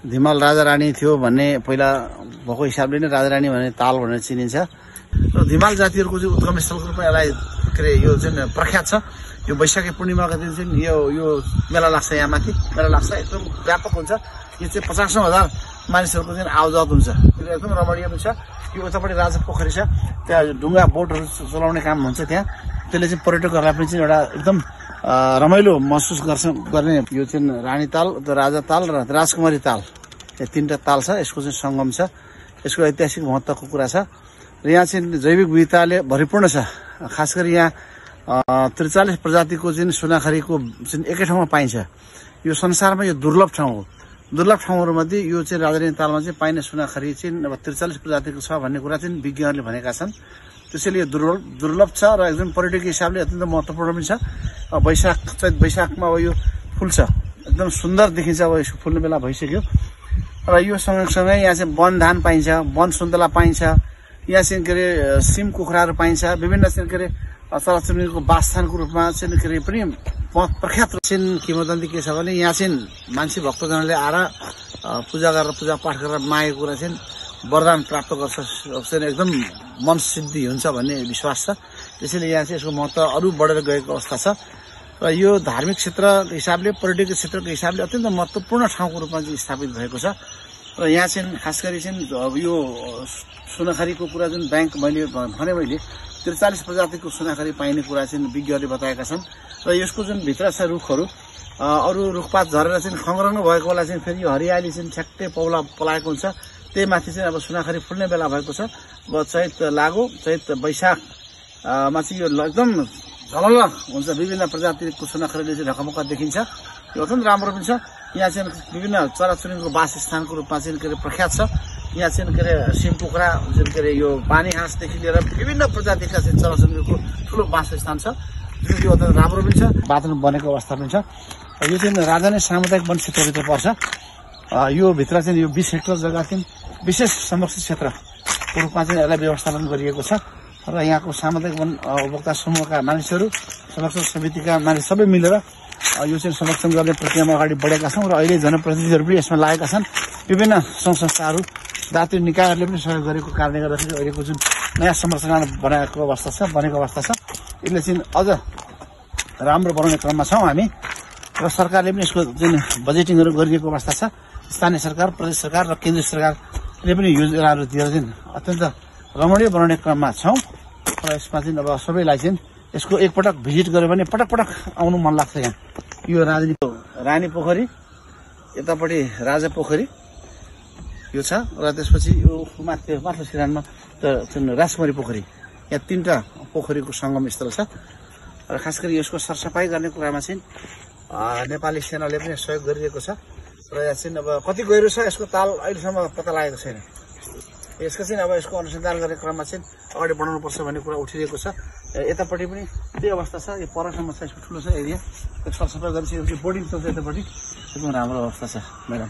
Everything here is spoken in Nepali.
धिमाल राजा रानी थियो भन्ने पहिला भएको हिसाबले नै राजा रानी भन्ने ताल भनेर चिनिन्छ र धिमाल जातिहरुको चाहिँ उद्गम स्थलको रूपमा यसलाई यो चाहिँ प्रख्यात छ। यो वैशाखी पूर्णिमाको दिन चाहिँ यो मेला लाग्छ, यहाँ माथि मेला लाग्छ, एकदम व्यापक हुन्छ। यो चाहिँ 50,000 मानिसहरुको चाहिँ आवजात हुन्छ, एकदम रमणीय हुन्छ। यो उतापट्टि राजा पोखरी छ, त्यहाँ ढुङ्गा बोटहरु चलाउने काम हुन्छ त्यहाँ, त्यसले चाहिँ पर्यटकहरुलाई पनि चाहिँ एउटा एकदम रमाइलो महसुस गर्ने यो चाहिँ रानी ताल, राजा ताल र राजकुमारी ताल, यो तीनटा ताल छ, यसको चाहिँ संगम छ। यसको ऐतिहासिक महत्त्वको कुरा छ र यहाँ चाहिँ जैविक विविधताले भरिपूर्ण छ। खास गरी यहाँ 43 प्रजातिको चाहिँ सुनाखरीको चाहिँ एकै ठाउँमा पाइन्छ। यो संसारमा यो दुर्लभ ठाउँ हो। दुर्लभ ठाउँहरुमध्ये यो चाहिँ राजारानी तालमा चाहिँ पाइने सुनाखरी चाहिँ 43 प्रजातिको छ भन्ने कुरा चाहिँ विज्ञहरूले भनेका छन्। त्यसैले यो दुर्लभ छ र एकदम पर्यटकीय हिसाबले अत्यन्त महत्त्वपूर्ण पनि छ। चैत वैशाखमा अब यो फुल्छ, एकदम सुन्दर देखिन्छ। अब यसको फुल्ने बेला भइसक्यो र यो सँगसँगै यहाँ चाहिँ वन धान पाइन्छ, वन सुन्तला पाइन्छ, यहाँ चाहिँ के अरे सिम कुखुराहरू पाइन्छ। विभिन्न चाहिँ के अरे चराचुरुङ्गीको वासस्थानको रूपमा चाहिँ के अरे पनि प्रख्यात चाहिँ किंवदन्ती के छ भने यहाँ चाहिँ मान्छे भक्तजनले आएर पूजा गरेर पूजापाठ गरेर मागेको कुरा चाहिँ वरदान प्राप्त गर्छ, एकदम मन सिद्धि हुन्छ भन्ने विश्वास छ। त्यसैले यहाँ चाहिँ यसको महत्त्व अरू बढेर गएको अवस्था छ र यो धार्मिक क्षेत्रको हिसाबले, पर्यटकीय क्षेत्रको हिसाबले अत्यन्त महत्त्वपूर्ण ठाउँको रूपमा चाहिँ स्थापित भएको छ। र यहाँ चाहिँ खास गरी चाहिँ यो सुनाखरीको कुरा जुन बैंक मैले 43 प्रजातिको सुनाखरी पाइने कुरा चाहिँ विज्ञहरूले बताएका छन् र यसको जुन भित्र छ रुखहरू, अरू रुखपात झरेर चाहिँ खङ्ग्रङ्ग भएको बेला चाहिँ फेरि यो हरियाली चाहिँ ठ्याक्कै पौला पलाएको हुन्छ। त्यही माथि चाहिँ अब सुनाखरी फुल्ने बेला भएको छ। अब चैत लागो, चैत वैशाखमा चाहिँ यो एकदम झलल हुन्छ। विभिन्न प्रजातिको सुनाखरीले चाहिँ ढकमक्क देखिन्छ। यो अत्यन्त राम्रो पनि छ। यहाँ चाहिँ विभिन्न चराचुरुङ्गीको वासस्थानको रूपमा चाहिँ के अरे प्रख्यात छ। यहाँ चाहिँ के अरे सिम कुखुरा, जुन के अरे यो पानी हाँसदेखि लिएर विभिन्न प्रजातिका चाहिँ चराचुरुङ्गीको ठुलो वासस्थान छ। यो अत्यन्त राम्रो पनि छ, वातावरण बनेको अवस्था पनि छ। यो चाहिँ राजा नै सामुदायिक वन क्षेत्रभित्र पर्छ। यो भित्र चाहिँ यो 20 हेक्टर जग्गा चाहिँ विशेष संरक्षित क्षेत्रको रूपमा चाहिँ यसलाई व्यवस्थापन गरिएको छ र यहाँको सामुदायिक वन उपभोक्ता समूहका मानिसहरू, संरक्षण समितिका मानिस सबै मिलेर यो चाहिँ संरक्षण गर्ने प्रक्रियामा अगाडि बढेका छौँ र अहिले जनप्रतिनिधिहरू पनि यसमा लागेका छन्। विभिन्न सङ्घ संस्थाहरू, दात्री निकायहरूले पनि सहयोग गरेको कारणले गर्दाखेरि अहिलेको जुन नयाँ संरचना बनेको अवस्था छ यसले चाहिँ अझ राम्रो बनाउने क्रममा छौँ हामी र सरकारले पनि यसको जुन बजेटिङहरू गरिएको अवस्था छ। स्थानीय सरकार, प्रदेश सरकार र केन्द्रीय सरकारले पनि योजनाहरू दिएर चाहिँ अत्यन्त रमणीय बनाउने क्रममा छौँ र यसमा चाहिँ अब सबैलाई चाहिँ यसको एकपटक भिजिट गर्यो भने पटक पटक आउनु मन लाग्छ। यहाँ यो रानी पोखरी, यतापट्टि राजा पोखरी यो छ र त्यसपछि यो माथिल्लो सिरानमा राजकुमारी पोखरी, यहाँ तीनटा पोखरीको संगम स्थल छ र खास गरी यसको सरसफाई गर्ने कुरामा चाहिँ नेपाली सेनाले पनि सहयोग गरिरहेको छ र यहाँ चाहिँ अब कति गहिरो छ यसको ताल अहिलेसम्म पत्ता लागेको छैन। यसको चाहिँ अब यसको अनुसन्धान गर्ने क्रममा चाहिँ अगाडि बढाउनु पर्छ भन्ने कुरा उठिरहेको छ। यतापट्टि पनि त्यही अवस्था छ। यो परसम्म छ, यसको ठुलो छ एरिया, सरसफाई गरिसकेपछि बोर्डिङ चल्छ यतापट्टि, एकदम राम्रो अवस्था छ म्याडम।